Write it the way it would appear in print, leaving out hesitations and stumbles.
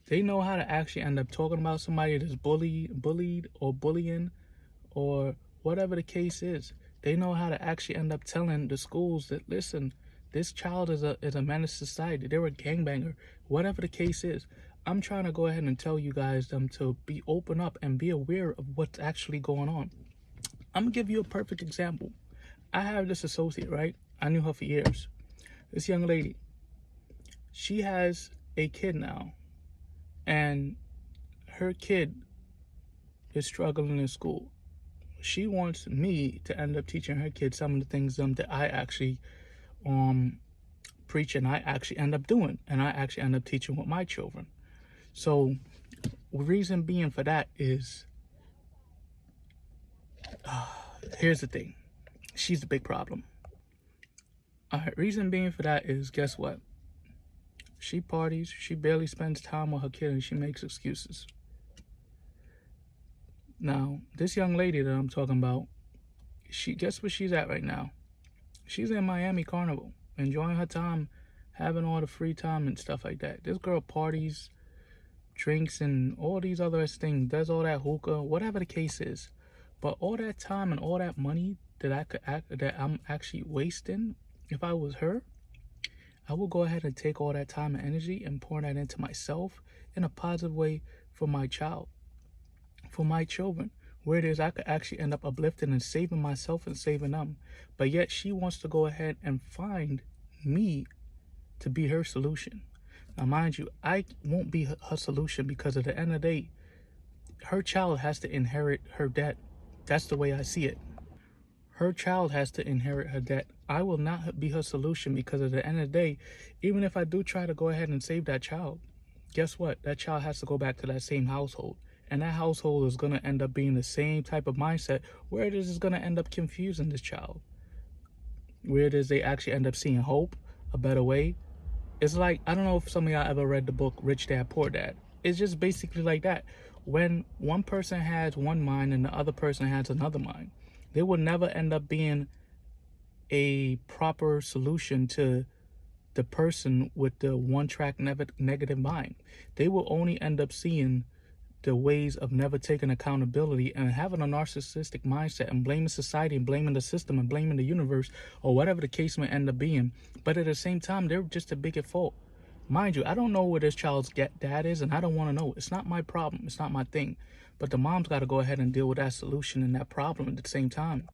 They know how to actually end up talking about somebody that's bullied or bullying or whatever the case is. They know how to actually end up telling the schools that, listen, this child is a menace to society. They're a gangbanger, whatever the case is. I'm trying to go ahead and tell you guys to be open up and be aware of what's actually going on. I'm gonna give you a perfect example. I have this associate, right? I knew her for years. This young lady, she has a kid now, and her kid is struggling in school. She wants me to end up teaching her kid some of the things that I actually preach and I actually end up doing, and I actually end up teaching with my children. So the reason being for that is, here's the thing. She's the big problem. Reason being for that is, guess what? She parties, she barely spends time with her kid, and she makes excuses. Now, this young lady that I'm talking about, guess where she's at right now? She's in Miami Carnival, enjoying her time, having all the free time and stuff like that. This girl parties, drinks, and all these other things, does all that hookah, whatever the case is. But all that time and all that money that I'm actually wasting, if I was her, I will go ahead and take all that time and energy and pour that into myself in a positive way for my child, for my children, where it is I could actually end up uplifting and saving myself and saving them. But yet she wants to go ahead and find me to be her solution. Now, mind you, I won't be her solution, because at the end of the day, her child has to inherit her debt. That's the way I see it. Her child has to inherit her debt. I will not be her solution, because at the end of the day, even if I do try to go ahead and save that child, guess what? That child has to go back to that same household. And that household is going to end up being the same type of mindset, where it is going to end up confusing this child. Where it is they actually end up seeing hope, a better way. It's like, I don't know if some of y'all ever read the book Rich Dad, Poor Dad. It's just basically like that. When one person has one mind and the other person has another mind, they will never end up being a proper solution to the person with the one-track negative mind. They will only end up seeing the ways of never taking accountability and having a narcissistic mindset and blaming society and blaming the system and blaming the universe or whatever the case may end up being. But at the same time, they're just a big at fault. Mind you, I don't know where this child's dad is, and I don't want to know. It's not my problem. It's not my thing. But the mom's got to go ahead and deal with that solution and that problem at the same time.